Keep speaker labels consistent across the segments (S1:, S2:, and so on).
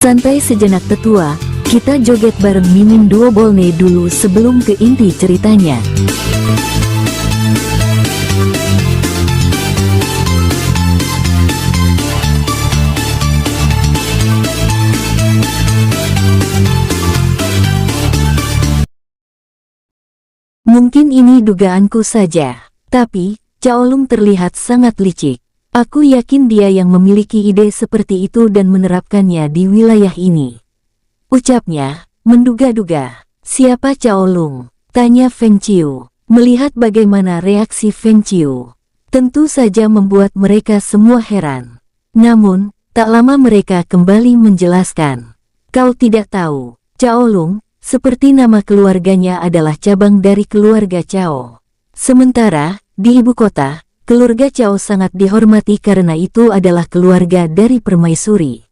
S1: Santai sejenak tetua, kita joget bareng Mimin Duo Bolne dulu sebelum ke inti ceritanya. Mungkin ini dugaanku saja, tapi Caolung terlihat sangat licik. Aku yakin dia yang memiliki ide seperti itu dan menerapkannya di wilayah ini. Ucapnya, menduga-duga. Siapa Caolung? Tanya Feng Qiu. Melihat bagaimana reaksi Feng Qiu, tentu saja membuat mereka semua heran. Namun, tak lama mereka kembali menjelaskan. Kau tidak tahu, Caolung, seperti nama keluarganya adalah cabang dari keluarga Cao. Sementara, di ibu kota, keluarga Cao sangat dihormati karena itu adalah keluarga dari permaisuri.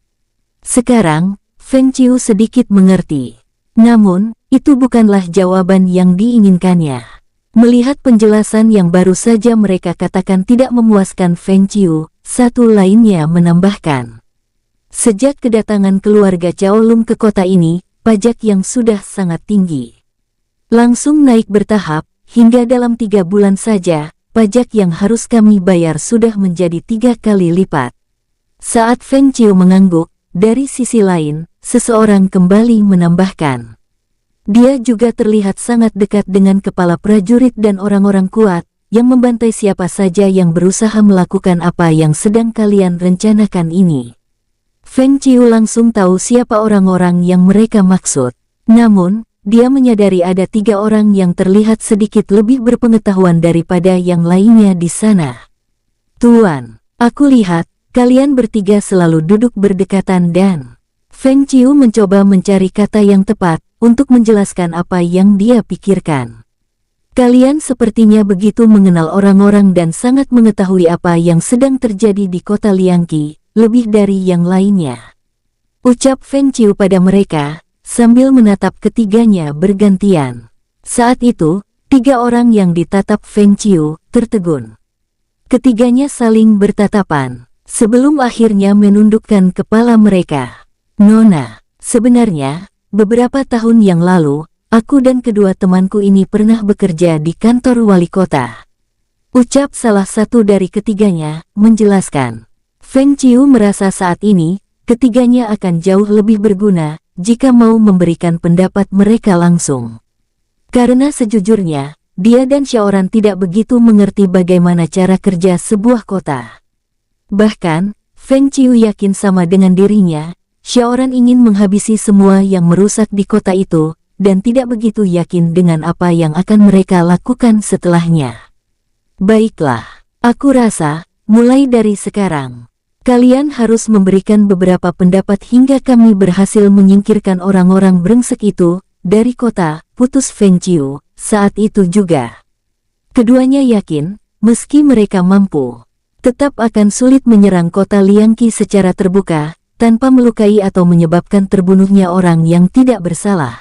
S1: Sekarang, Feng Qiu sedikit mengerti. Namun, itu bukanlah jawaban yang diinginkannya. Melihat penjelasan yang baru saja mereka katakan tidak memuaskan Feng Qiu, satu lainnya menambahkan. Sejak kedatangan keluarga Caolung ke kota ini, pajak yang sudah sangat tinggi langsung naik bertahap, hingga dalam 3 bulan saja, pajak yang harus kami bayar sudah menjadi 3 kali lipat. Saat Feng Qiu mengangguk, dari sisi lain, seseorang kembali menambahkan. Dia juga terlihat sangat dekat dengan kepala prajurit dan orang-orang kuat, yang membantai siapa saja yang berusaha melakukan apa yang sedang kalian rencanakan ini. Feng Qiu langsung tahu siapa orang-orang yang mereka maksud. Namun, dia menyadari ada 3 orang yang terlihat sedikit lebih berpengetahuan daripada yang lainnya di sana. Tuan, aku lihat, kalian bertiga selalu duduk berdekatan dan... Feng Qiu mencoba mencari kata yang tepat untuk menjelaskan apa yang dia pikirkan. Kalian sepertinya begitu mengenal orang-orang dan sangat mengetahui apa yang sedang terjadi di kota Liangqi, lebih dari yang lainnya. Ucap Feng Qiu pada mereka, sambil menatap ketiganya bergantian. Saat itu, 3 orang yang ditatap Feng Qiu tertegun. Ketiganya saling bertatapan, sebelum akhirnya menundukkan kepala mereka. Nona, sebenarnya, beberapa tahun yang lalu, aku dan kedua temanku ini pernah bekerja di kantor wali kota. Ucap salah satu dari ketiganya, menjelaskan. Feng Qiu merasa saat ini, ketiganya akan jauh lebih berguna, jika mau memberikan pendapat mereka langsung. Karena sejujurnya, dia dan Xiaoran tidak begitu mengerti bagaimana cara kerja sebuah kota. Bahkan, Feng Qiu yakin sama dengan dirinya, Xiaoran ingin menghabisi semua yang merusak di kota itu, dan tidak begitu yakin dengan apa yang akan mereka lakukan setelahnya. Baiklah, aku rasa, mulai dari sekarang, kalian harus memberikan beberapa pendapat hingga kami berhasil menyingkirkan orang-orang brengsek itu dari kota, putus Feng Qiu. Saat itu juga, keduanya yakin, meski mereka mampu, tetap akan sulit menyerang kota Liangqi secara terbuka, tanpa melukai atau menyebabkan terbunuhnya orang yang tidak bersalah.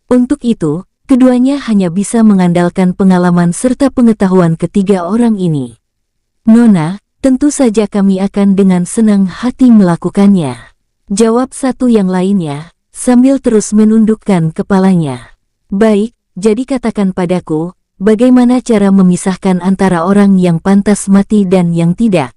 S1: Untuk itu, keduanya hanya bisa mengandalkan pengalaman serta pengetahuan ketiga orang ini. Nona, tentu saja kami akan dengan senang hati melakukannya. Jawab satu yang lainnya, sambil terus menundukkan kepalanya. Baik, jadi katakan padaku, bagaimana cara memisahkan antara orang yang pantas mati dan yang tidak?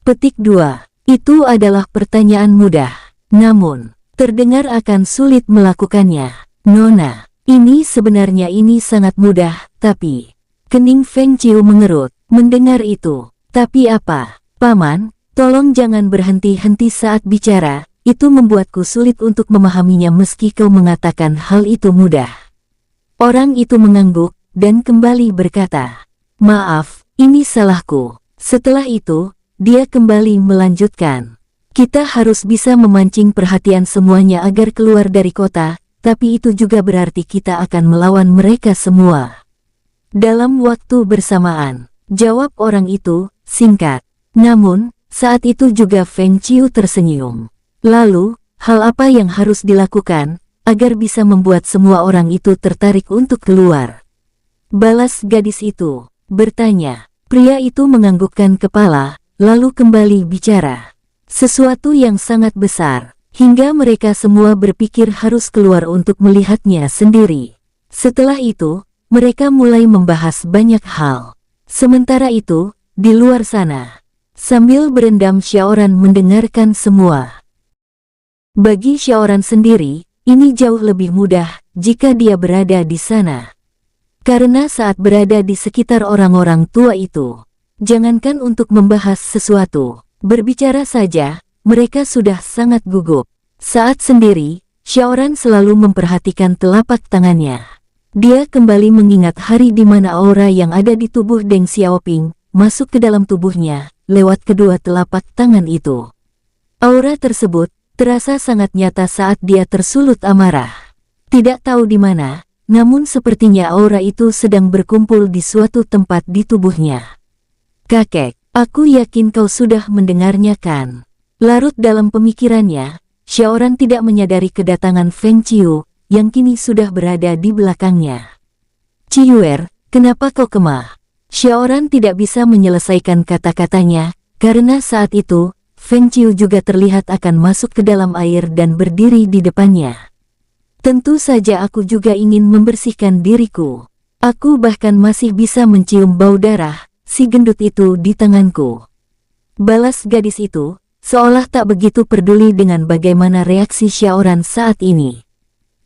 S1: Petik 2. Itu adalah pertanyaan mudah. Namun, terdengar akan sulit melakukannya. Nona, ini sebenarnya sangat mudah, tapi... Kening Feng Qiu mengerut, mendengar itu. Tapi apa, Paman, tolong jangan berhenti-henti saat bicara, itu membuatku sulit untuk memahaminya meski kau mengatakan hal itu mudah. Orang itu mengangguk, dan kembali berkata, maaf, ini salahku. Setelah itu, dia kembali melanjutkan. Kita harus bisa memancing perhatian semuanya agar keluar dari kota, tapi itu juga berarti kita akan melawan mereka semua. Dalam waktu bersamaan, jawab orang itu, singkat. Namun, saat itu juga Feng Qiu tersenyum. Lalu, hal apa yang harus dilakukan, agar bisa membuat semua orang itu tertarik untuk keluar? Balas gadis itu, bertanya. Pria itu menganggukkan kepala, lalu kembali bicara. Sesuatu yang sangat besar, hingga mereka semua berpikir harus keluar untuk melihatnya sendiri. Setelah itu, mereka mulai membahas banyak hal. Sementara itu, di luar sana, sambil berendam Xiaoran mendengarkan semua. Bagi Xiaoran sendiri, ini jauh lebih mudah jika dia berada di sana. Karena saat berada di sekitar orang-orang tua itu, jangankan untuk membahas sesuatu, berbicara saja, mereka sudah sangat gugup. Saat sendiri, Xiaoran selalu memperhatikan telapak tangannya. Dia kembali mengingat hari di mana aura yang ada di tubuh Deng Xiaoping masuk ke dalam tubuhnya lewat kedua telapak tangan itu. Aura tersebut terasa sangat nyata saat dia tersulut amarah. Tidak tahu di mana, namun sepertinya aura itu sedang berkumpul di suatu tempat di tubuhnya. "Kakek, aku yakin kau sudah mendengarnya kan?" Larut dalam pemikirannya, Xiaoran tidak menyadari kedatangan Feng Qiu yang kini sudah berada di belakangnya. "Ciyuer, kenapa kau kemah?" Xiaoran tidak bisa menyelesaikan kata-katanya, karena saat itu, Feng Qiu juga terlihat akan masuk ke dalam air dan berdiri di depannya. "Tentu saja aku juga ingin membersihkan diriku. Aku bahkan masih bisa mencium bau darah si gendut itu di tanganku." Balas gadis itu, seolah tak begitu peduli dengan bagaimana reaksi Xiaoran saat ini.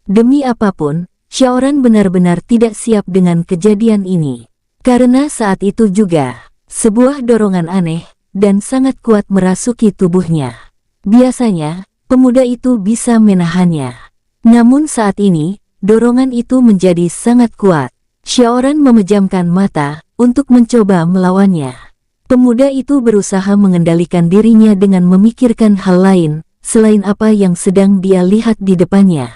S1: Demi apapun, Xiaoran benar-benar tidak siap dengan kejadian ini. Karena saat itu juga, sebuah dorongan aneh dan sangat kuat merasuki tubuhnya. Biasanya, pemuda itu bisa menahannya. Namun saat ini, dorongan itu menjadi sangat kuat. Xiaoran memejamkan mata untuk mencoba melawannya. Pemuda itu berusaha mengendalikan dirinya dengan memikirkan hal lain, selain apa yang sedang dia lihat di depannya.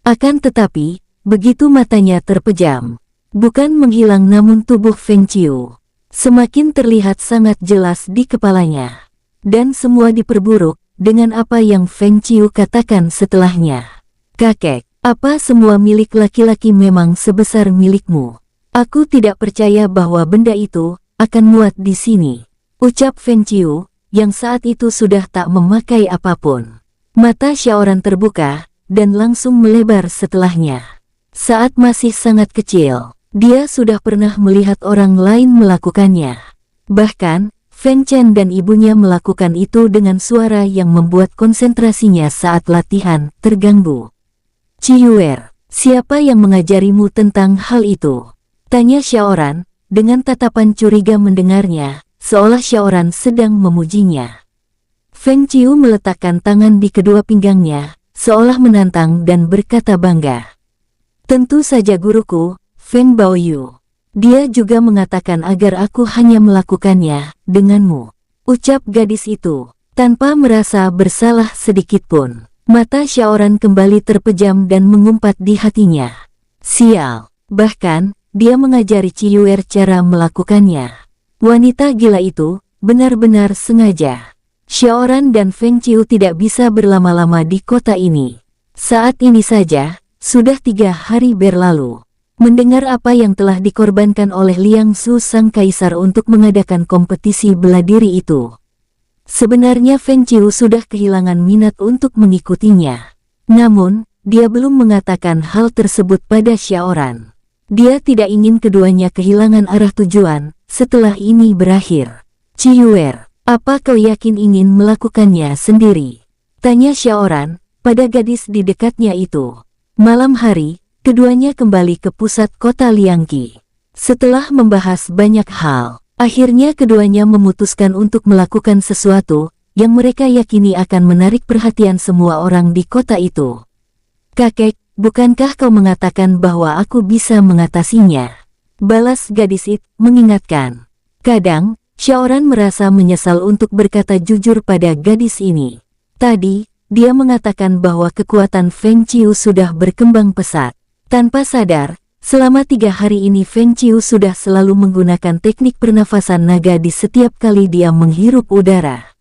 S1: Akan tetapi, begitu matanya terpejam, bukan menghilang namun tubuh Feng Qiu semakin terlihat sangat jelas di kepalanya. Dan semua diperburuk dengan apa yang Feng Qiu katakan setelahnya. "Kakek, apa semua milik laki-laki memang sebesar milikmu? Aku tidak percaya bahwa benda itu akan muat di sini," ucap Feng Qiu, yang saat itu sudah tak memakai apapun. Mata Xiaoran terbuka dan langsung melebar setelahnya. Saat masih sangat kecil, dia sudah pernah melihat orang lain melakukannya. Bahkan, Feng Chen dan ibunya melakukan itu dengan suara yang membuat konsentrasinya saat latihan terganggu. "Ciyuer, siapa yang mengajarimu tentang hal itu?" tanya Xiaoran, dengan tatapan curiga mendengarnya, seolah Xiaoran sedang memujinya. Feng Qiu meletakkan tangan di kedua pinggangnya, seolah menantang dan berkata bangga. "Tentu saja guruku, Feng Baoyu. Dia juga mengatakan agar aku hanya melakukannya denganmu," ucap gadis itu, tanpa merasa bersalah sedikitpun. Mata Xiaoran kembali terpejam dan mengumpat di hatinya. Sial, bahkan, dia mengajari Ciyuer cara melakukannya. Wanita gila itu, benar-benar sengaja. Xiaoran dan Feng Qiu tidak bisa berlama-lama di kota ini. Saat ini saja, sudah 3 hari berlalu. Mendengar apa yang telah dikorbankan oleh Liang Su sang kaisar untuk mengadakan kompetisi bela diri itu. Sebenarnya Feng Qiu sudah kehilangan minat untuk mengikutinya. Namun, dia belum mengatakan hal tersebut pada Xiaoran. Dia tidak ingin keduanya kehilangan arah tujuan setelah ini berakhir. "Ciyuer, apa kau yakin ingin melakukannya sendiri?" tanya Xiaoran pada gadis di dekatnya itu. Malam hari, keduanya kembali ke pusat kota Liangqi. Setelah membahas banyak hal, akhirnya keduanya memutuskan untuk melakukan sesuatu yang mereka yakini akan menarik perhatian semua orang di kota itu. "Kakek, bukankah kau mengatakan bahwa aku bisa mengatasinya?" balas gadis itu mengingatkan. Kadang, Xiaoran merasa menyesal untuk berkata jujur pada gadis ini. Tadi, dia mengatakan bahwa kekuatan Feng Qiu sudah berkembang pesat. Tanpa sadar, selama 3 hari ini Feng Qiu sudah selalu menggunakan teknik pernafasan naga di setiap kali dia menghirup udara.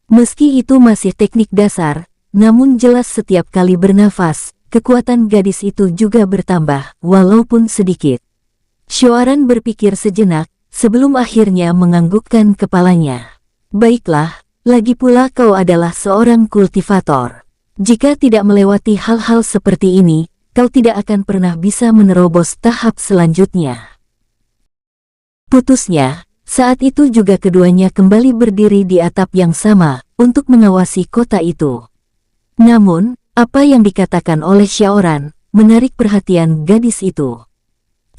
S1: Meski itu masih teknik dasar, namun jelas setiap kali bernafas, kekuatan gadis itu juga bertambah, walaupun sedikit. Xiaoran berpikir sejenak, sebelum akhirnya menganggukkan kepalanya. "Baiklah, lagi pula kau adalah seorang kultivator. Jika tidak melewati hal-hal seperti ini, kau tidak akan pernah bisa menerobos tahap selanjutnya. Putusnya, saat itu juga keduanya kembali berdiri di atap yang sama untuk mengawasi kota itu. Namun, apa yang dikatakan oleh Xiaoran menarik perhatian gadis itu.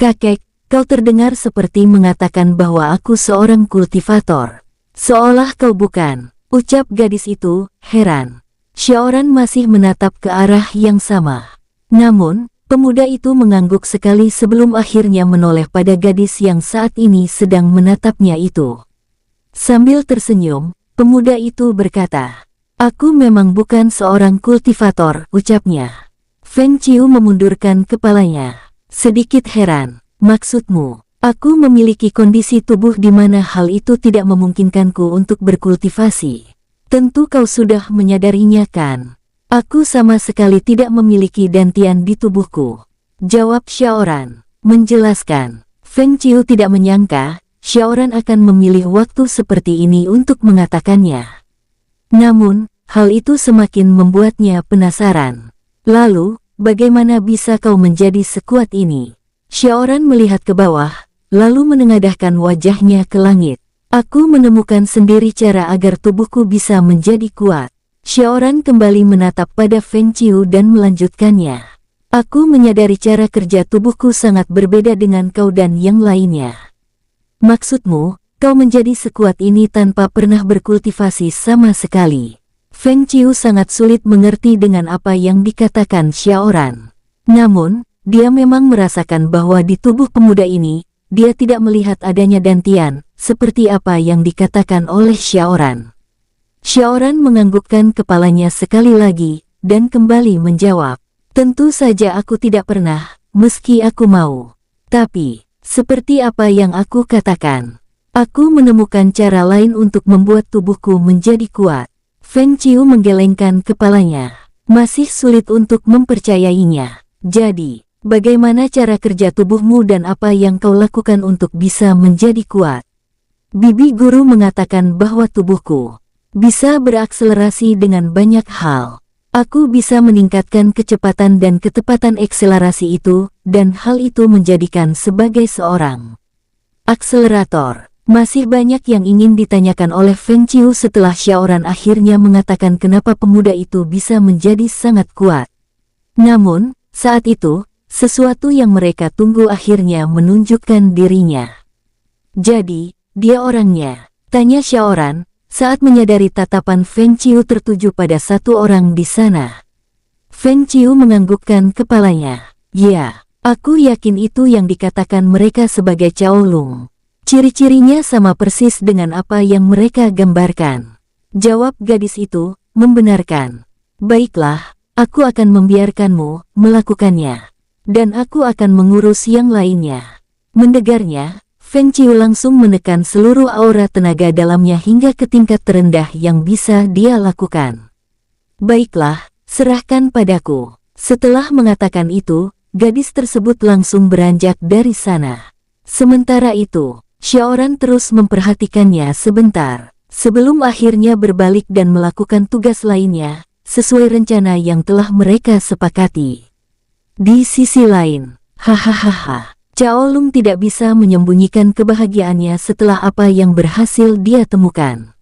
S1: "Kakek, kau terdengar seperti mengatakan bahwa aku seorang kultivator. Seolah kau bukan," ucap gadis itu, heran. Xiaoran masih menatap ke arah yang sama. Namun, pemuda itu mengangguk sekali sebelum akhirnya menoleh pada gadis yang saat ini sedang menatapnya itu. Sambil tersenyum, pemuda itu berkata, "Aku memang bukan seorang kultivator," ucapnya. Feng Qiu memundurkan kepalanya. Sedikit heran. "Maksudmu, aku memiliki kondisi tubuh di mana hal itu tidak memungkinkanku untuk berkultivasi. Tentu kau sudah menyadarinya kan? Aku sama sekali tidak memiliki dantian di tubuhku," jawab Xiaoran, menjelaskan. Feng Qiu tidak menyangka Xiaoran akan memilih waktu seperti ini untuk mengatakannya. Namun, hal itu semakin membuatnya penasaran. "Lalu, bagaimana bisa kau menjadi sekuat ini?" Xiaoran melihat ke bawah, lalu menengadahkan wajahnya ke langit. "Aku menemukan sendiri cara agar tubuhku bisa menjadi kuat." Xiaoran kembali menatap pada Feng Qiu dan melanjutkannya. "Aku menyadari cara kerja tubuhku sangat berbeda dengan kau dan yang lainnya." "Maksudmu, kau menjadi sekuat ini tanpa pernah berkultivasi sama sekali?" Feng Qiu sangat sulit mengerti dengan apa yang dikatakan Xiaoran. Namun, dia memang merasakan bahwa di tubuh pemuda ini, dia tidak melihat adanya dantian, seperti apa yang dikatakan oleh Xiaoran. Xiaoran menganggukkan kepalanya sekali lagi, dan kembali menjawab, "Tentu saja aku tidak pernah, meski aku mau. Tapi, seperti apa yang aku katakan, aku menemukan cara lain untuk membuat tubuhku menjadi kuat." Feng Qiu menggelengkan kepalanya, masih sulit untuk mempercayainya. "Jadi, bagaimana cara kerja tubuhmu dan apa yang kau lakukan untuk bisa menjadi kuat?" "Bibi guru mengatakan bahwa tubuhku bisa berakselerasi dengan banyak hal. Aku bisa meningkatkan kecepatan dan ketepatan akselerasi itu, dan hal itu menjadikan sebagai seorang akselerator." Masih banyak yang ingin ditanyakan oleh Feng Qiu setelah Xiaoran akhirnya mengatakan kenapa pemuda itu bisa menjadi sangat kuat. Namun, saat itu, sesuatu yang mereka tunggu akhirnya menunjukkan dirinya. "Jadi, dia orangnya?" tanya Xiaoran, saat menyadari tatapan Feng Qiu tertuju pada satu orang di sana. Feng Qiu menganggukkan kepalanya. "Ya, aku yakin itu yang dikatakan mereka sebagai Cao Lung. Ciri-cirinya sama persis dengan apa yang mereka gambarkan," jawab gadis itu, membenarkan. "Baiklah, aku akan membiarkanmu melakukannya. Dan aku akan mengurus yang lainnya." Mendengarnya, Feng Qiu langsung menekan seluruh aura tenaga dalamnya hingga ke tingkat terendah yang bisa dia lakukan. "Baiklah, serahkan padaku." Setelah mengatakan itu, gadis tersebut langsung beranjak dari sana. Sementara itu, Xiaoran terus memperhatikannya sebentar, sebelum akhirnya berbalik dan melakukan tugas lainnya, sesuai rencana yang telah mereka sepakati. Di sisi lain, hahaha, Cao Lung tidak bisa menyembunyikan kebahagiaannya setelah apa yang berhasil dia temukan.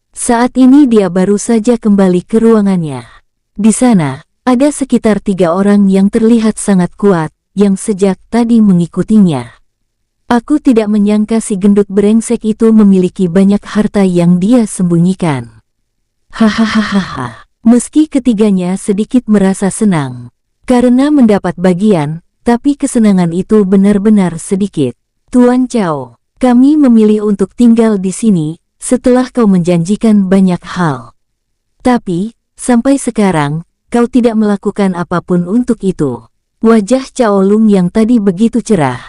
S1: Saat ini dia baru saja kembali ke ruangannya. Di sana, ada sekitar 3 orang yang terlihat sangat kuat, yang sejak tadi mengikutinya. "Aku tidak menyangka si gendut brengsek itu memiliki banyak harta yang dia sembunyikan." Hahaha. Meski ketiganya sedikit merasa senang karena mendapat bagian, tapi kesenangan itu benar-benar sedikit. "Tuan Cao, kami memilih untuk tinggal di sini setelah kau menjanjikan banyak hal. Tapi, sampai sekarang, kau tidak melakukan apapun untuk itu." Wajah Cao Lung yang tadi begitu cerah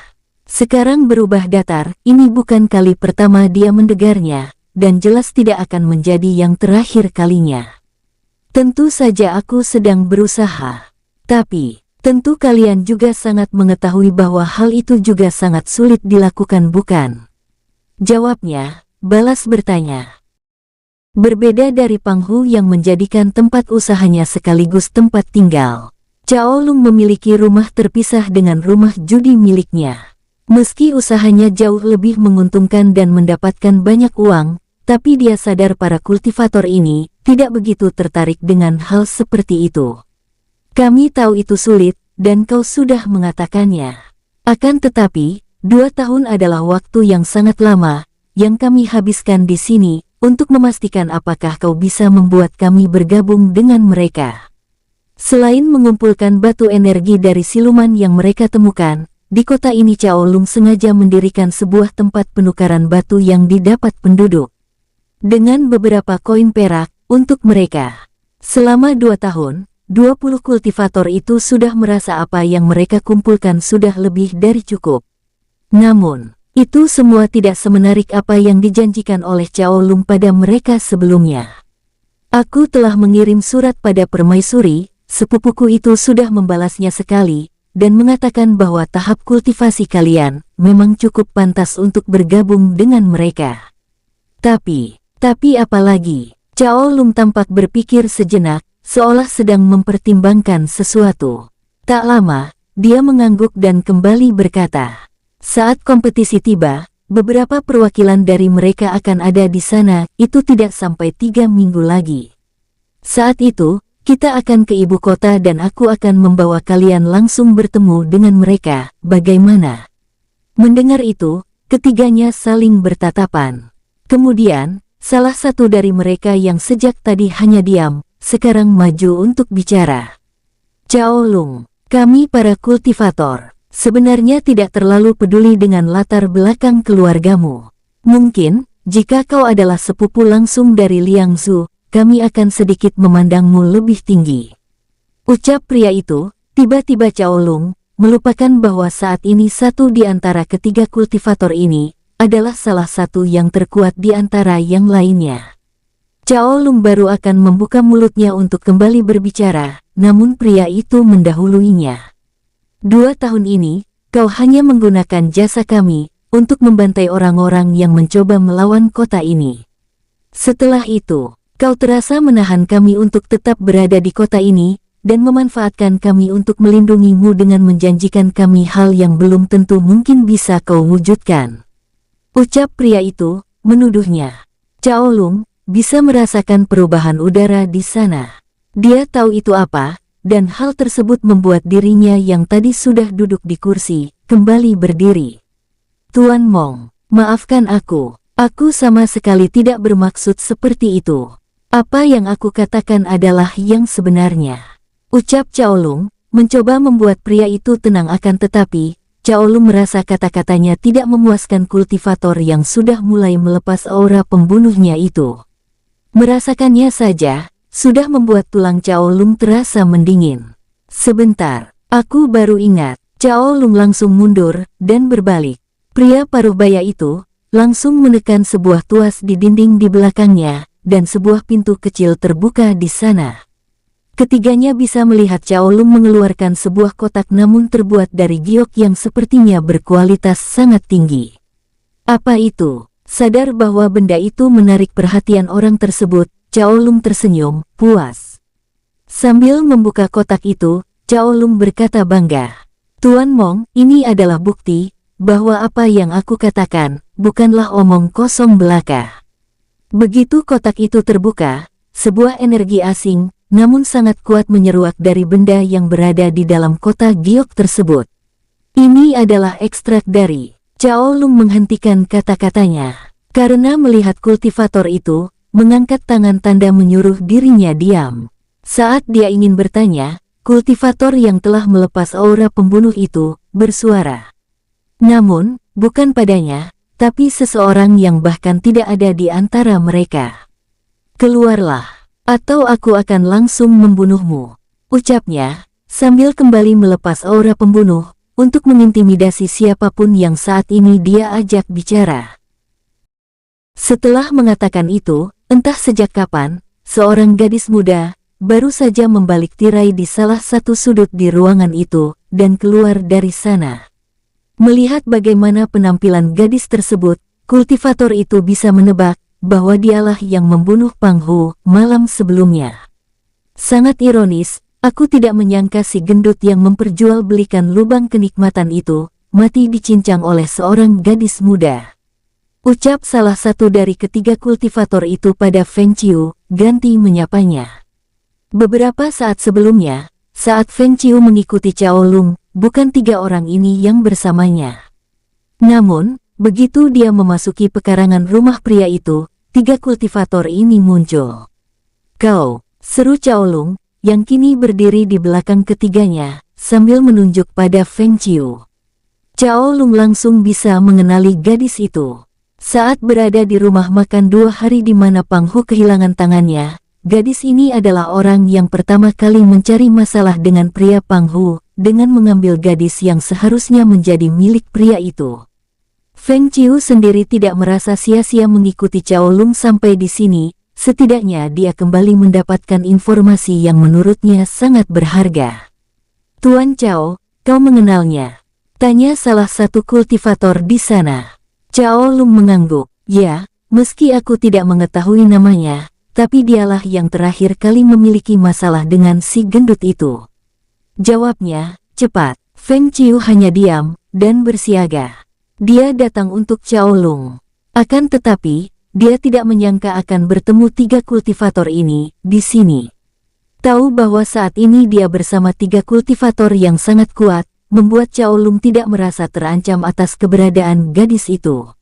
S1: sekarang berubah datar. Ini bukan kali pertama dia mendengarnya, dan jelas tidak akan menjadi yang terakhir kalinya. "Tentu saja aku sedang berusaha. Tapi, tentu kalian juga sangat mengetahui bahwa hal itu juga sangat sulit dilakukan bukan?" jawabnya, balas bertanya. Berbeda dari Panghu yang menjadikan tempat usahanya sekaligus tempat tinggal, Cao Lung memiliki rumah terpisah dengan rumah judi miliknya. Meski usahanya jauh lebih menguntungkan dan mendapatkan banyak uang, tapi dia sadar para kultivator ini tidak begitu tertarik dengan hal seperti itu. Kami tahu itu sulit, dan kau sudah mengatakannya. Akan tetapi, 2 tahun adalah waktu yang sangat lama, yang kami habiskan di sini, untuk memastikan apakah kau bisa membuat kami bergabung dengan mereka. Selain mengumpulkan batu energi dari siluman yang mereka temukan, di kota ini Cao Lung sengaja mendirikan sebuah tempat penukaran batu yang didapat penduduk. Dengan beberapa koin perak, untuk mereka. Selama 2 tahun, 20 kultivator itu sudah merasa apa yang mereka kumpulkan sudah lebih dari cukup. Namun, itu semua tidak semenarik apa yang dijanjikan oleh Cao Lung pada mereka sebelumnya. Aku telah mengirim surat pada permaisuri, sepupuku itu sudah membalasnya sekali, dan mengatakan bahwa tahap kultivasi kalian memang cukup pantas untuk bergabung dengan mereka. Tapi apa lagi? Cao Lung tampak berpikir sejenak, seolah sedang mempertimbangkan sesuatu. Tak lama, dia mengangguk dan kembali berkata, saat kompetisi tiba, beberapa perwakilan dari mereka akan ada di sana, itu tidak sampai 3 minggu lagi. Saat itu, kita akan ke ibu kota dan aku akan membawa kalian langsung bertemu dengan mereka, bagaimana? Mendengar itu, ketiganya saling bertatapan. Kemudian, salah satu dari mereka yang sejak tadi hanya diam, sekarang maju untuk bicara. Cao Lung, kami para kultivator sebenarnya tidak terlalu peduli dengan latar belakang keluargamu. Mungkin, jika kau adalah sepupu langsung dari Liang Zhu, kami akan sedikit memandangmu lebih tinggi. Ucap pria itu, tiba-tiba Cao Lung melupakan bahwa saat ini satu di antara ketiga kultivator ini adalah salah satu yang terkuat di antara yang lainnya. Cao Lung baru akan membuka mulutnya untuk kembali berbicara, namun pria itu mendahuluinya. 2 tahun ini, kau hanya menggunakan jasa kami untuk membantai orang-orang yang mencoba melawan kota ini. Setelah itu, kau terasa menahan kami untuk tetap berada di kota ini dan memanfaatkan kami untuk melindungimu dengan menjanjikan kami hal yang belum tentu mungkin bisa kau wujudkan. Ucap pria itu menuduhnya. Cao Lung bisa merasakan perubahan udara di sana. Dia tahu itu apa, dan hal tersebut membuat dirinya yang tadi sudah duduk di kursi, kembali berdiri. Tuan Mong, maafkan aku sama sekali tidak bermaksud seperti itu. Apa yang aku katakan adalah yang sebenarnya. Ucap Cao Lung, mencoba membuat pria itu tenang akan tetapi, Cao Lung merasa kata-katanya tidak memuaskan kultivator yang sudah mulai melepas aura pembunuhnya itu. Merasakannya saja, sudah membuat tulang Cao Lung terasa mendingin. Sebentar, aku baru ingat. Cao Lung langsung mundur dan berbalik. Pria paruh baya itu langsung menekan sebuah tuas di dinding di belakangnya, dan sebuah pintu kecil terbuka di sana. Ketiganya bisa melihat Cao Lung mengeluarkan sebuah kotak namun terbuat dari giok yang sepertinya berkualitas sangat tinggi. Apa itu? Sadar bahwa benda itu menarik perhatian orang tersebut, Cao Lung tersenyum, puas. Sambil membuka kotak itu, Cao Lung berkata bangga. Tuan Mong, ini adalah bukti bahwa apa yang aku katakan bukanlah omong kosong belaka. Begitu kotak itu terbuka, sebuah energi asing, namun sangat kuat menyeruak dari benda yang berada di dalam kotak giok tersebut. Ini adalah ekstrak dari. Cao Lung menghentikan kata-katanya. Karena melihat kultivator itu mengangkat tangan tanda menyuruh dirinya diam. Saat dia ingin bertanya, kultivator yang telah melepas aura pembunuh itu bersuara. Namun, bukan padanya, tapi seseorang yang bahkan tidak ada di antara mereka. Keluarlah, atau aku akan langsung membunuhmu, ucapnya, sambil kembali melepas aura pembunuh, untuk mengintimidasi siapapun yang saat ini dia ajak bicara. Setelah mengatakan itu, entah sejak kapan, seorang gadis muda baru saja membalik tirai di salah satu sudut di ruangan itu, dan keluar dari sana. Melihat bagaimana penampilan gadis tersebut, kultivator itu bisa menebak, bahwa dialah yang membunuh Pang Hu malam sebelumnya. Sangat ironis, aku tidak menyangka si gendut yang memperjualbelikan lubang kenikmatan itu mati dicincang oleh seorang gadis muda. Ucap salah satu dari ketiga kultivator itu pada Feng Qiu, ganti menyapanya. Beberapa saat sebelumnya, saat Feng Qiu mengikuti Cao Lung, bukan tiga orang ini yang bersamanya. Namun, begitu dia memasuki pekarangan rumah pria itu, tiga kultivator ini muncul. "Kau," seru Cao Lung, yang kini berdiri di belakang ketiganya, sambil menunjuk pada Feng Qiu. Cao Lung langsung bisa mengenali gadis itu. Saat berada di rumah makan 2 hari di mana Pang Hu kehilangan tangannya, gadis ini adalah orang yang pertama kali mencari masalah dengan pria Pang Hu, dengan mengambil gadis yang seharusnya menjadi milik pria itu. Feng Qiu sendiri tidak merasa sia-sia mengikuti Cao Lung sampai di sini, setidaknya dia kembali mendapatkan informasi yang menurutnya sangat berharga. "Tuan Cao, kau mengenalnya?" tanya salah satu kultivator di sana. Cao Lung mengangguk. "Ya, meski aku tidak mengetahui namanya, tapi dialah yang terakhir kali memiliki masalah dengan si gendut itu," jawabnya cepat. Feng Qiu hanya diam dan bersiaga. Dia datang untuk Cao Lung. Akan tetapi, dia tidak menyangka akan bertemu tiga kultivator ini di sini. Tahu bahwa saat ini dia bersama tiga kultivator yang sangat kuat, membuat Cao Lung tidak merasa terancam atas keberadaan gadis itu.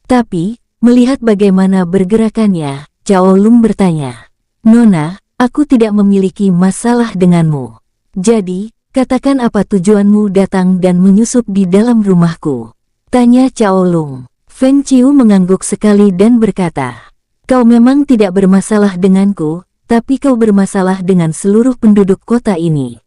S1: Tapi, melihat bagaimana bergerakannya, Cao Lung bertanya, "Nona, aku tidak memiliki masalah denganmu. Jadi, katakan apa tujuanmu datang dan menyusup di dalam rumahku?" tanya Cao Lung. Feng Qiu mengangguk sekali dan berkata, "Kau memang tidak bermasalah denganku, tapi kau bermasalah dengan seluruh penduduk kota ini,"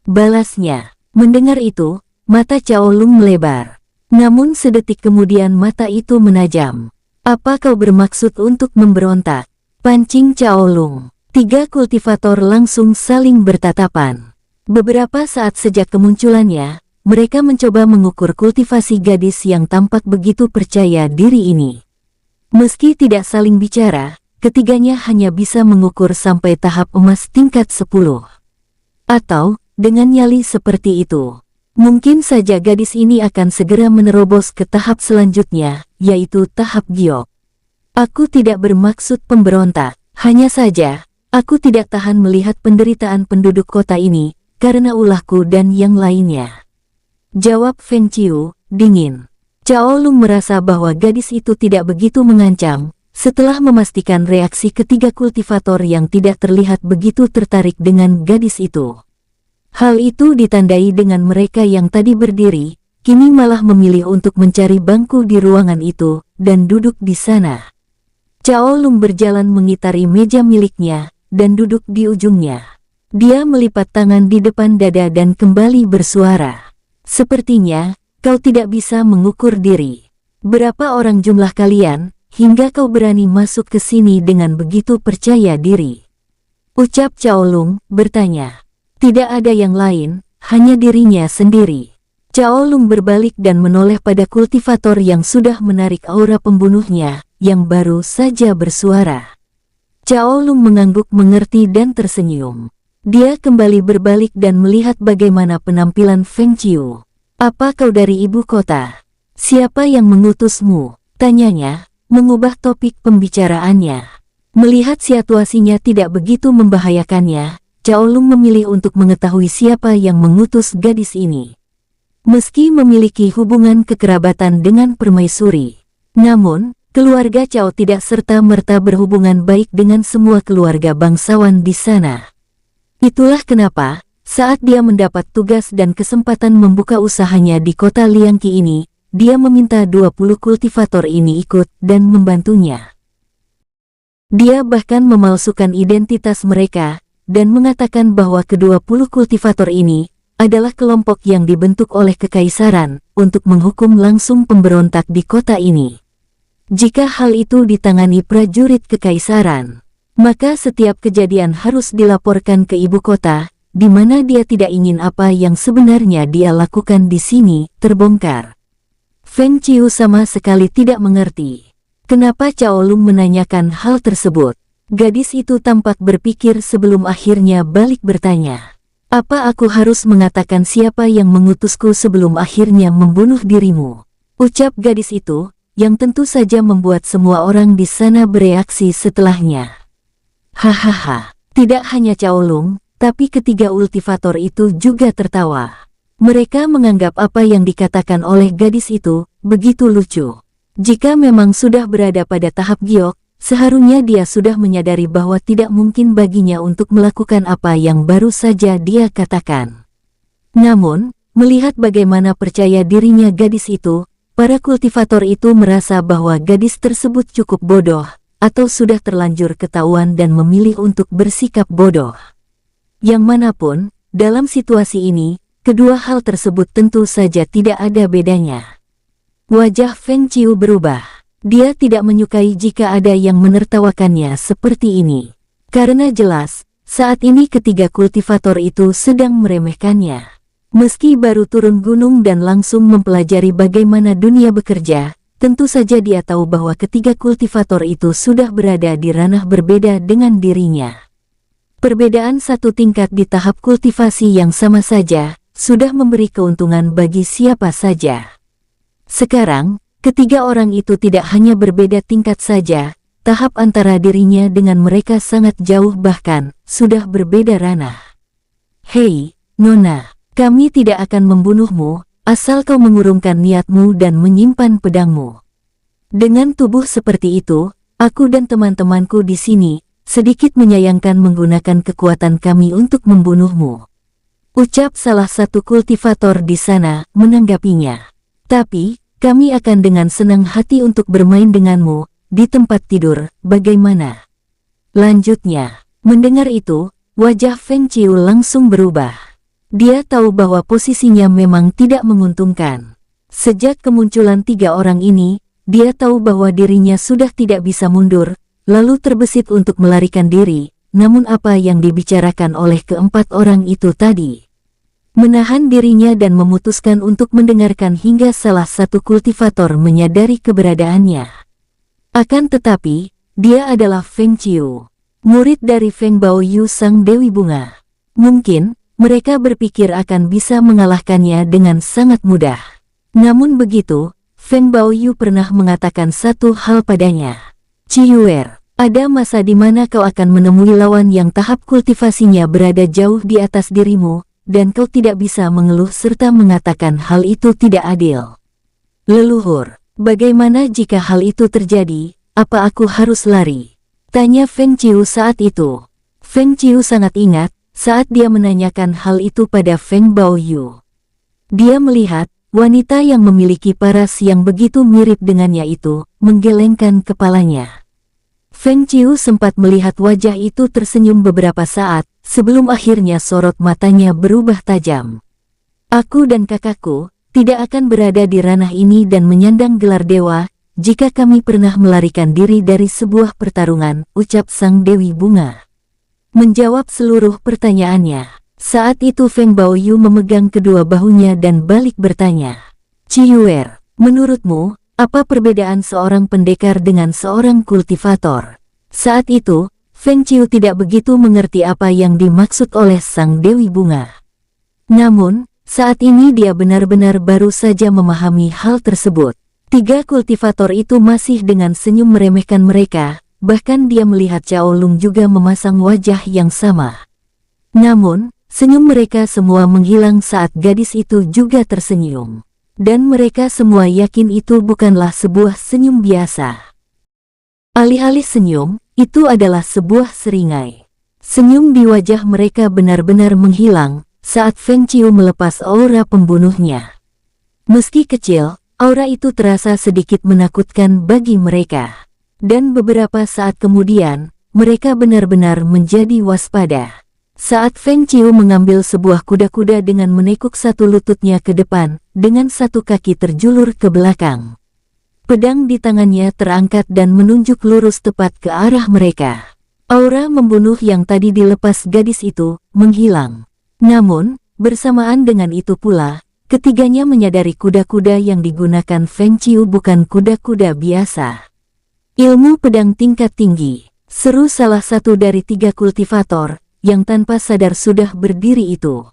S1: balasnya. Mendengar itu, mata Cao Lung melebar. Namun sedetik kemudian mata itu menajam. "Apa kau bermaksud untuk memberontak?" pancing Cao Lung. Tiga kultivator langsung saling bertatapan. Beberapa saat sejak kemunculannya, mereka mencoba mengukur kultivasi gadis yang tampak begitu percaya diri ini. Meski tidak saling bicara, ketiganya hanya bisa mengukur sampai tahap emas tingkat 10. Atau, dengan nyali seperti itu, mungkin saja gadis ini akan segera menerobos ke tahap selanjutnya, yaitu tahap giok. "Aku tidak bermaksud pemberontak, hanya saja, aku tidak tahan melihat penderitaan penduduk kota ini, karena ulahku dan yang lainnya," jawab Feng Qiu, dingin. Cao Lung merasa bahwa gadis itu tidak begitu mengancam, setelah memastikan reaksi ketiga kultivator yang tidak terlihat begitu tertarik dengan gadis itu. Hal itu ditandai dengan mereka yang tadi berdiri, kini malah memilih untuk mencari bangku di ruangan itu, dan duduk di sana. Cao Lung berjalan mengitari meja miliknya, dan duduk di ujungnya. Dia melipat tangan di depan dada dan kembali bersuara. "Sepertinya, kau tidak bisa mengukur diri. Berapa orang jumlah kalian, hingga kau berani masuk ke sini dengan begitu percaya diri?" ucap Cao Lung, bertanya. Tidak ada yang lain, hanya dirinya sendiri. Cao Lung berbalik dan menoleh pada kultivator yang sudah menarik aura pembunuhnya, yang baru saja bersuara. Cao Lung mengangguk mengerti dan tersenyum. Dia kembali berbalik dan melihat bagaimana penampilan Feng Qiu. "Apa kau dari ibu kota? Siapa yang mengutusmu?" tanyanya, mengubah topik pembicaraannya. Melihat situasinya tidak begitu membahayakannya, Cao Lung memilih untuk mengetahui siapa yang mengutus gadis ini. Meski memiliki hubungan kekerabatan dengan permaisuri, namun, keluarga Cao tidak serta-merta berhubungan baik dengan semua keluarga bangsawan di sana. Itulah kenapa, saat dia mendapat tugas dan kesempatan membuka usahanya di kota Liangqi ini, dia meminta 20 kultivator ini ikut dan membantunya. Dia bahkan memalsukan identitas mereka, dan mengatakan bahwa ke-20 kultivator ini adalah kelompok yang dibentuk oleh kekaisaran untuk menghukum langsung pemberontak di kota ini. Jika hal itu ditangani prajurit kekaisaran, maka setiap kejadian harus dilaporkan ke ibu kota, di mana dia tidak ingin apa yang sebenarnya dia lakukan di sini terbongkar. Feng Qiu sama sekali tidak mengerti. Kenapa Cao Lung menanyakan hal tersebut? Gadis itu tampak berpikir sebelum akhirnya balik bertanya. Apa aku harus mengatakan siapa yang mengutusku sebelum akhirnya membunuh dirimu? Ucap gadis itu, yang tentu saja membuat semua orang di sana bereaksi setelahnya. Hahaha, tidak hanya Cao Lung, tapi ketiga ultivator itu juga tertawa. Mereka menganggap apa yang dikatakan oleh gadis itu begitu lucu. Jika memang sudah berada pada tahap giok, seharusnya dia sudah menyadari bahwa tidak mungkin baginya untuk melakukan apa yang baru saja dia katakan. Namun, melihat bagaimana percaya dirinya gadis itu, para kultivator itu merasa bahwa gadis tersebut cukup bodoh, atau sudah terlanjur ketahuan dan memilih untuk bersikap bodoh. Yang manapun, dalam situasi ini, kedua hal tersebut tentu saja tidak ada bedanya. Wajah Feng Qiu berubah. Dia tidak menyukai jika ada yang menertawakannya seperti ini. Karena jelas, saat ini ketiga kultivator itu sedang meremehkannya. Meski baru turun gunung dan langsung mempelajari bagaimana dunia bekerja, tentu saja dia tahu bahwa ketiga kultivator itu sudah berada di ranah berbeda dengan dirinya. Perbedaan satu tingkat di tahap kultivasi yang sama saja, sudah memberi keuntungan bagi siapa saja. Sekarang, ketiga orang itu tidak hanya berbeda tingkat saja, tahap antara dirinya dengan mereka sangat jauh bahkan, sudah berbeda ranah. Hei, Nona, kami tidak akan membunuhmu, asal kau mengurungkan niatmu dan menyimpan pedangmu. Dengan tubuh seperti itu, aku dan teman-temanku di sini, sedikit menyayangkan menggunakan kekuatan kami untuk membunuhmu. Ucap salah satu kultivator di sana, menanggapinya. Tapi, kami akan dengan senang hati untuk bermain denganmu, di tempat tidur, bagaimana? Lanjutnya, mendengar itu, wajah Feng Qiu langsung berubah. Dia tahu bahwa posisinya memang tidak menguntungkan. Sejak kemunculan tiga orang ini, dia tahu bahwa dirinya sudah tidak bisa mundur, lalu terbesit untuk melarikan diri, namun apa yang dibicarakan oleh keempat orang itu tadi? Menahan dirinya dan memutuskan untuk mendengarkan hingga salah satu kultivator menyadari keberadaannya. Akan tetapi, dia adalah Feng Qiu, murid dari Feng Baoyu sang Dewi Bunga. Mungkin, mereka berpikir akan bisa mengalahkannya dengan sangat mudah. Namun begitu, Feng Baoyu pernah mengatakan satu hal padanya. Ciyuer, ada masa di mana kau akan menemui lawan yang tahap kultivasinya berada jauh di atas dirimu, dan kau tidak bisa mengeluh serta mengatakan hal itu tidak adil. Leluhur, bagaimana jika hal itu terjadi, apa aku harus lari? Tanya Feng Qiu saat itu. Feng Qiu sangat ingat, saat dia menanyakan hal itu pada Feng Baoyu. Dia melihat, wanita yang memiliki paras yang begitu mirip dengannya itu, menggelengkan kepalanya. Feng Qiu sempat melihat wajah itu tersenyum beberapa saat, sebelum akhirnya sorot matanya berubah tajam. Aku dan kakakku, tidak akan berada di ranah ini dan menyandang gelar dewa, jika kami pernah melarikan diri dari sebuah pertarungan, ucap sang Dewi Bunga. Menjawab seluruh pertanyaannya, saat itu Feng Baoyu memegang kedua bahunya dan balik bertanya. Ciyuer, menurutmu, apa perbedaan seorang pendekar dengan seorang kultivator? Saat itu, Feng Qiu tidak begitu mengerti apa yang dimaksud oleh sang Dewi Bunga. Namun, saat ini dia benar-benar baru saja memahami hal tersebut. Tiga kultivator itu masih dengan senyum meremehkan mereka, bahkan dia melihat Cao Lung juga memasang wajah yang sama. Namun, senyum mereka semua menghilang saat gadis itu juga tersenyum. Dan mereka semua yakin itu bukanlah sebuah senyum biasa. Alih-alih senyum, itu adalah sebuah seringai. Senyum di wajah mereka benar-benar menghilang saat Feng Qiu melepas aura pembunuhnya. Meski kecil, aura itu terasa sedikit menakutkan bagi mereka. Dan beberapa saat kemudian, mereka benar-benar menjadi waspada. Saat Feng Qiu mengambil sebuah kuda-kuda dengan menekuk satu lututnya ke depan, dengan satu kaki terjulur ke belakang. Pedang di tangannya terangkat dan menunjuk lurus tepat ke arah mereka. Aura membunuh yang tadi dilepas gadis itu, menghilang. Namun, bersamaan dengan itu pula, ketiganya menyadari kuda-kuda yang digunakan Feng Qiu bukan kuda-kuda biasa. Ilmu pedang tingkat tinggi, seru salah satu dari 3 kultivator yang tanpa sadar sudah berdiri itu.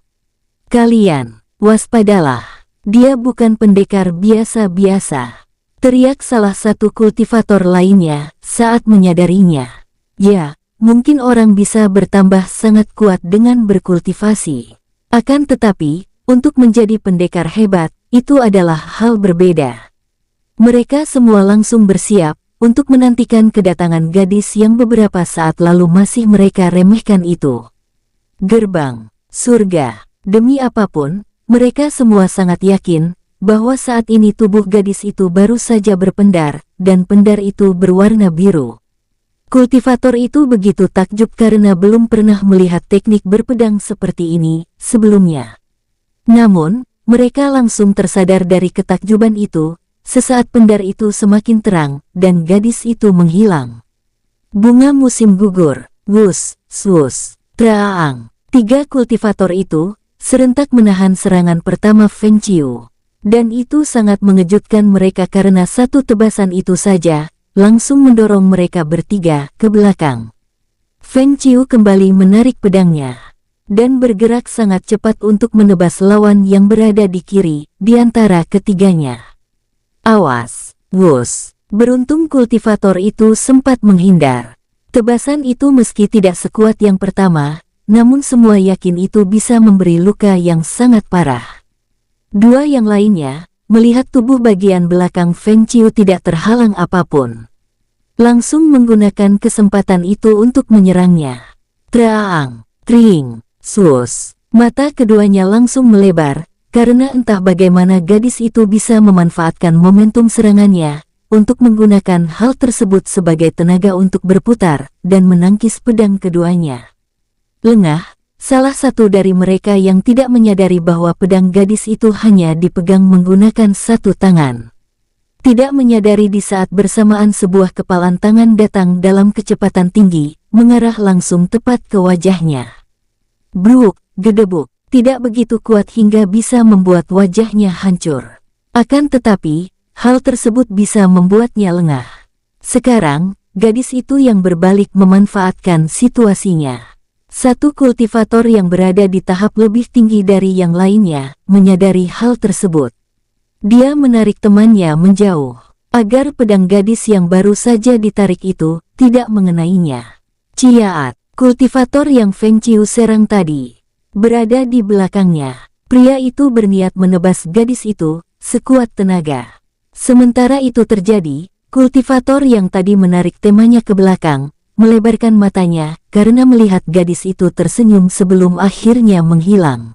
S1: Kalian, waspadalah, dia bukan pendekar biasa-biasa, teriak salah satu kultivator lainnya saat menyadarinya. Ya, mungkin orang bisa bertambah sangat kuat dengan berkultivasi. Akan tetapi, untuk menjadi pendekar hebat, itu adalah hal berbeda. Mereka semua langsung bersiap untuk menantikan kedatangan gadis yang beberapa saat lalu masih mereka remehkan itu. Gerbang surga. Demi apapun, mereka semua sangat yakin bahwa saat ini tubuh gadis itu baru saja berpendar, dan pendar itu berwarna biru. Kultivator itu begitu takjub karena belum pernah melihat teknik berpedang seperti ini sebelumnya. Namun, mereka langsung tersadar dari ketakjuban itu, sesaat pendar itu semakin terang, dan gadis itu menghilang. Bunga musim gugur, wus, swus, traang. 3 kultivator itu serentak menahan serangan pertama Feng Qiu. Dan itu sangat mengejutkan mereka karena satu tebasan itu saja langsung mendorong mereka bertiga ke belakang. Feng Qiu kembali menarik pedangnya dan bergerak sangat cepat untuk menebas lawan yang berada di kiri di antara ketiganya. Awas, wus! Beruntung kultivator itu sempat menghindar. Tebasan itu meski tidak sekuat yang pertama, namun semua yakin itu bisa memberi luka yang sangat parah. 2 yang lainnya melihat tubuh bagian belakang Feng Qiu tidak terhalang apapun, langsung menggunakan kesempatan itu untuk menyerangnya. Traang, tring, swus. Mata keduanya langsung melebar, karena entah bagaimana gadis itu bisa memanfaatkan momentum serangannya untuk menggunakan hal tersebut sebagai tenaga untuk berputar dan menangkis pedang keduanya. Lengah, salah satu dari mereka yang tidak menyadari bahwa pedang gadis itu hanya dipegang menggunakan satu tangan. Tidak menyadari di saat bersamaan sebuah kepalan tangan datang dalam kecepatan tinggi, mengarah langsung tepat ke wajahnya. Bruk, gedebuk, tidak begitu kuat hingga bisa membuat wajahnya hancur. Akan tetapi, hal tersebut bisa membuatnya lengah. Sekarang, gadis itu yang berbalik memanfaatkan situasinya. Satu kultivator yang berada di tahap lebih tinggi dari yang lainnya menyadari hal tersebut. Dia menarik temannya menjauh, agar pedang gadis yang baru saja ditarik itu tidak mengenainya. Ciaat, kultivator yang Feng Qiu serang tadi, berada di belakangnya. Pria itu berniat menebas gadis itu sekuat tenaga. Sementara itu terjadi, kultivator yang tadi menarik temannya ke belakang, melebarkan matanya karena melihat gadis itu tersenyum sebelum akhirnya menghilang.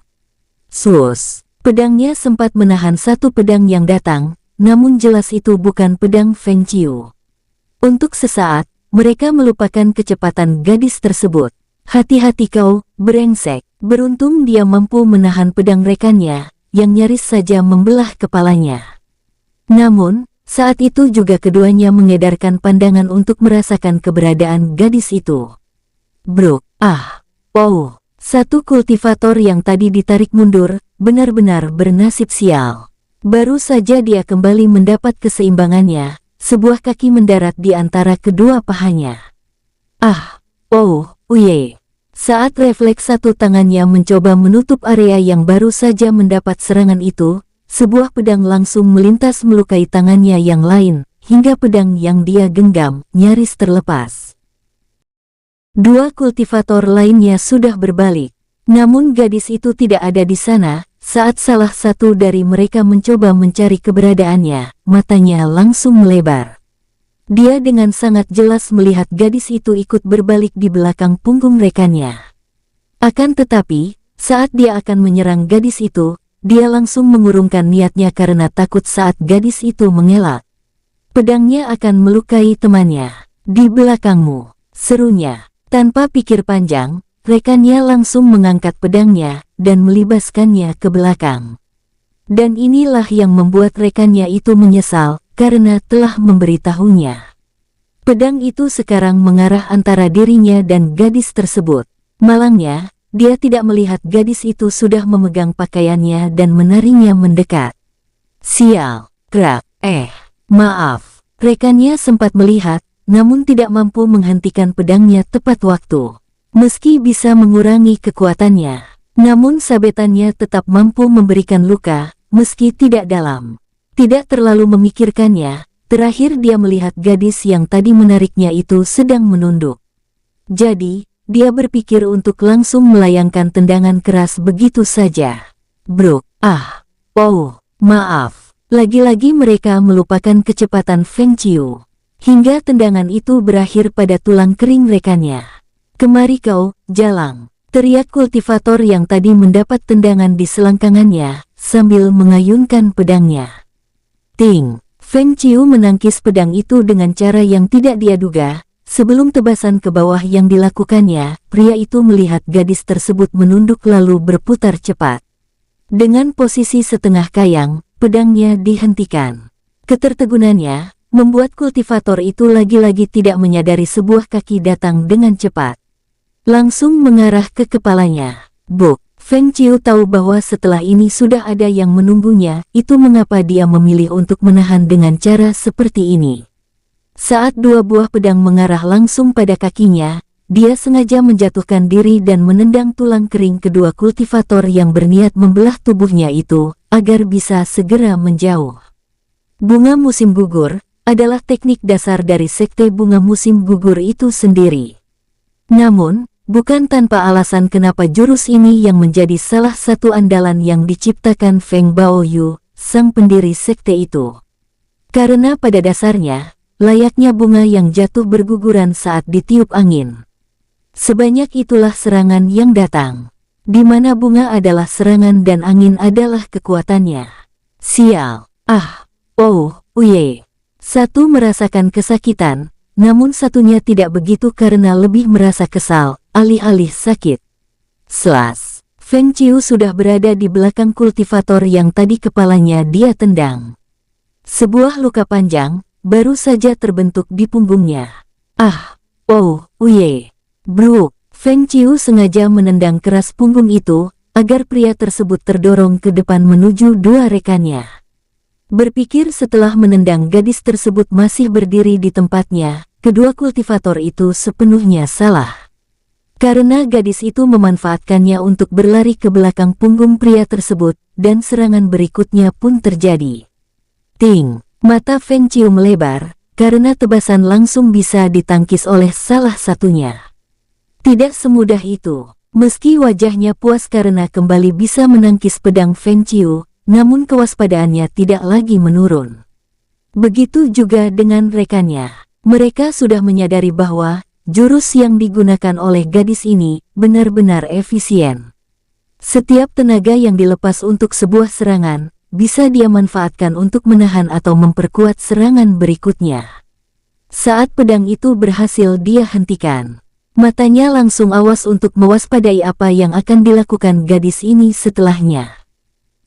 S1: Sus, pedangnya sempat menahan satu pedang yang datang, namun jelas itu bukan pedang Feng Qiu. Untuk sesaat, mereka melupakan kecepatan gadis tersebut. Hati-hati kau, brengsek. Beruntung dia mampu menahan pedang rekannya, yang nyaris saja membelah kepalanya. Namun, saat itu juga keduanya mengedarkan pandangan untuk merasakan keberadaan gadis itu. Bruk, satu kultivator yang tadi ditarik mundur, benar-benar bernasib sial. Baru saja dia kembali mendapat keseimbangannya, sebuah kaki mendarat di antara kedua pahanya. Saat refleks satu tangannya mencoba menutup area yang baru saja mendapat serangan itu, sebuah pedang langsung melintas melukai tangannya yang lain, hingga pedang yang dia genggam nyaris terlepas. 2 kultivator lainnya sudah berbalik, namun gadis itu tidak ada di sana. Saat salah satu dari mereka mencoba mencari keberadaannya, matanya langsung melebar. Dia dengan sangat jelas melihat gadis itu ikut berbalik di belakang punggung rekannya. Akan tetapi, saat dia akan menyerang gadis itu, dia langsung mengurungkan niatnya karena takut saat gadis itu mengelak. Pedangnya akan melukai temannya. Di belakangmu, serunya. Tanpa pikir panjang, rekannya langsung mengangkat pedangnya dan melibaskannya ke belakang. Dan inilah yang membuat rekannya itu menyesal karena telah memberitahunya. Pedang itu sekarang mengarah antara dirinya dan gadis tersebut. Malangnya, dia tidak melihat gadis itu sudah memegang pakaiannya dan menarinya mendekat. Sial, krak, maaf. Rekannya sempat melihat namun tidak mampu menghentikan pedangnya tepat waktu. Meski bisa mengurangi kekuatannya, namun sabetannya tetap mampu memberikan luka, meski tidak dalam. Tidak terlalu memikirkannya, terakhir dia melihat gadis yang tadi menariknya itu sedang menunduk. Jadi, dia berpikir untuk langsung melayangkan tendangan keras begitu saja. Bruk, maaf. Lagi-lagi mereka melupakan kecepatan Feng Qiu. Hingga tendangan itu berakhir pada tulang kering rekannya. Kemari kau, jalang. Teriak kultivator yang tadi mendapat tendangan di selangkangannya, sambil mengayunkan pedangnya. Ting! Feng Qiu menangkis pedang itu dengan cara yang tidak dia duga. Sebelum tebasan ke bawah yang dilakukannya, pria itu melihat gadis tersebut menunduk lalu berputar cepat. Dengan posisi setengah kayang, pedangnya dihentikan. Ketertegunannya membuat kultivator itu lagi-lagi tidak menyadari sebuah kaki datang dengan cepat. Langsung mengarah ke kepalanya. Buk! Feng Qiu tahu bahwa setelah ini sudah ada yang menunggunya, itu mengapa dia memilih untuk menahan dengan cara seperti ini. Saat dua buah pedang mengarah langsung pada kakinya, dia sengaja menjatuhkan diri dan menendang tulang kering kedua kultivator yang berniat membelah tubuhnya itu, agar bisa segera menjauh. Bunga musim gugur adalah teknik dasar dari sekte bunga musim gugur itu sendiri. Namun, bukan tanpa alasan kenapa jurus ini yang menjadi salah satu andalan yang diciptakan Feng Baoyu, sang pendiri sekte itu. Karena pada dasarnya, layaknya bunga yang jatuh berguguran saat ditiup angin. Sebanyak itulah serangan yang datang. Di mana bunga adalah serangan dan angin adalah kekuatannya. Sial! Satu merasakan kesakitan, namun satunya tidak begitu karena lebih merasa kesal, alih-alih sakit. Slas! Feng Qiu sudah berada di belakang kultivator yang tadi kepalanya dia tendang. Sebuah luka panjang baru saja terbentuk di punggungnya. Bruk! Feng Qiu sengaja menendang keras punggung itu, agar pria tersebut terdorong ke depan menuju dua rekannya. Berpikir setelah menendang gadis tersebut masih berdiri di tempatnya, kedua kultivator itu sepenuhnya salah. Karena gadis itu memanfaatkannya untuk berlari ke belakang punggung pria tersebut, dan serangan berikutnya pun terjadi. Ting! Mata Feng Qiu melebar, karena tebasan langsung bisa ditangkis oleh salah satunya. Tidak semudah itu, meski wajahnya puas karena kembali bisa menangkis pedang Feng Qiu, namun kewaspadaannya tidak lagi menurun. Begitu juga dengan rekannya. Mereka sudah menyadari bahwa jurus yang digunakan oleh gadis ini benar-benar efisien. Setiap tenaga yang dilepas untuk sebuah serangan, bisa dia manfaatkan untuk menahan atau memperkuat serangan berikutnya. Saat pedang itu berhasil dia hentikan, matanya langsung awas untuk mewaspadai apa yang akan dilakukan gadis ini setelahnya.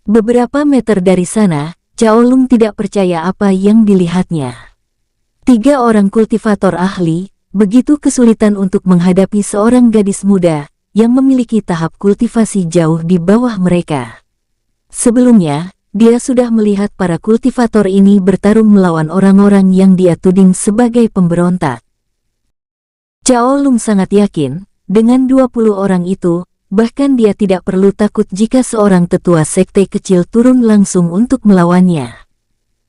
S1: Beberapa meter dari sana, Cao Lung tidak percaya apa yang dilihatnya. 3 orang kultivator ahli, begitu kesulitan untuk menghadapi seorang gadis muda, yang memiliki tahap kultivasi jauh di bawah mereka. Sebelumnya, dia sudah melihat para kultivator ini bertarung melawan orang-orang yang dia tuding sebagai pemberontak. Cao Lung sangat yakin, dengan 20 orang itu, bahkan dia tidak perlu takut jika seorang tetua sekte kecil turun langsung untuk melawannya.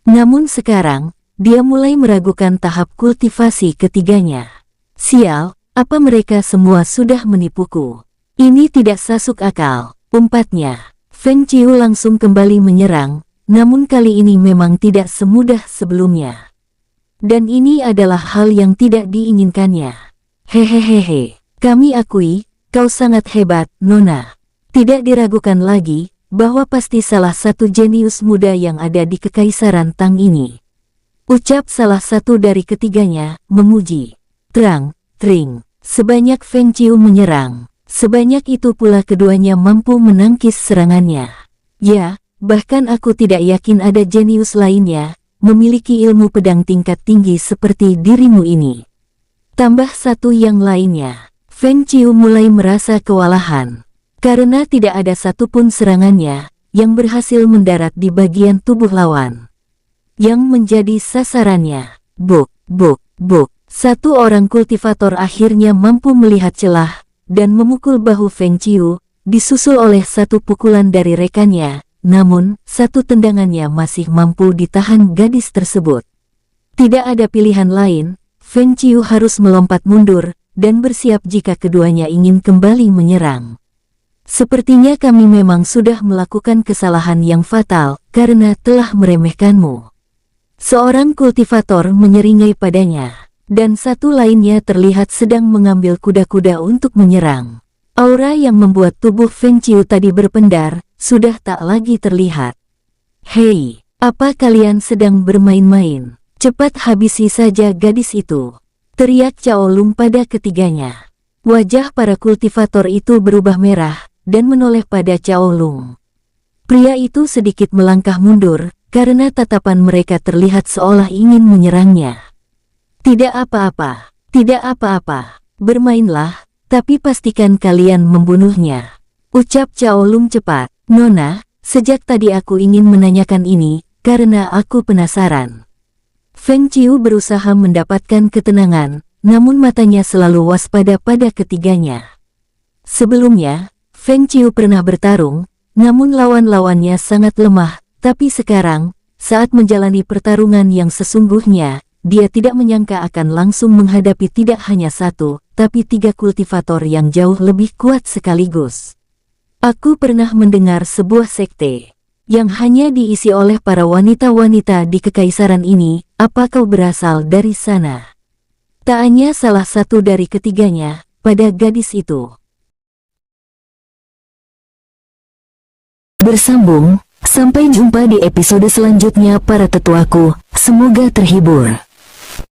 S1: Namun sekarang, dia mulai meragukan tahap kultivasi ketiganya. Sial, apa mereka semua sudah menipuku? Ini tidak masuk akal, umpatnya. Feng Qiu langsung kembali menyerang, namun kali ini memang tidak semudah sebelumnya. Dan ini adalah hal yang tidak diinginkannya. Hehehehe, kami akui, kau sangat hebat, Nona. Tidak diragukan lagi, bahwa pasti salah satu jenius muda yang ada di Kekaisaran Tang ini. Ucap salah satu dari ketiganya, memuji. Terang, tring, sebanyak Feng Qiu menyerang. Sebanyak itu pula keduanya mampu menangkis serangannya. Ya, bahkan aku tidak yakin ada jenius lainnya, memiliki ilmu pedang tingkat tinggi seperti dirimu ini. Tambah satu yang lainnya, Feng Qiu mulai merasa kewalahan. Karena tidak ada satupun serangannya, yang berhasil mendarat di bagian tubuh lawan. Yang menjadi sasarannya, buk, buk, buk. Satu orang kultivator akhirnya mampu melihat celah dan memukul bahu Feng Qiu, disusul oleh satu pukulan dari rekannya, namun satu tendangannya masih mampu ditahan gadis tersebut. Tidak ada pilihan lain, Feng Qiu harus melompat mundur dan bersiap jika keduanya ingin kembali menyerang. Sepertinya kami memang sudah melakukan kesalahan yang fatal karena telah meremehkanmu. Seorang kultivator menyeringai padanya, dan satu lainnya terlihat sedang mengambil kuda-kuda untuk menyerang. Aura yang membuat tubuh Feng Qiu tadi berpendar, sudah tak lagi terlihat. Hei, apa kalian sedang bermain-main? Cepat habisi saja gadis itu, teriak Cao Lung pada ketiganya. Wajah para kultivator itu berubah merah, dan menoleh pada Cao Lung. Pria itu sedikit melangkah mundur, karena tatapan mereka terlihat seolah ingin menyerangnya. Tidak apa-apa, tidak apa-apa, bermainlah, tapi pastikan kalian membunuhnya, ucap Cao Lung cepat. Nona, sejak tadi aku ingin menanyakan ini, karena aku penasaran. Feng Qiu berusaha mendapatkan ketenangan, namun matanya selalu waspada pada ketiganya. Sebelumnya, Feng Qiu pernah bertarung, namun lawan-lawannya sangat lemah, tapi sekarang, saat menjalani pertarungan yang sesungguhnya, dia tidak menyangka akan langsung menghadapi tidak hanya satu, tapi 3 kultivator yang jauh lebih kuat sekaligus. Aku pernah mendengar sebuah sekte yang hanya diisi oleh para wanita-wanita di kekaisaran ini. Apa kau berasal dari sana? Tanya salah satu dari ketiganya pada gadis itu. Bersambung, sampai jumpa di episode selanjutnya para tetuaku, semoga terhibur.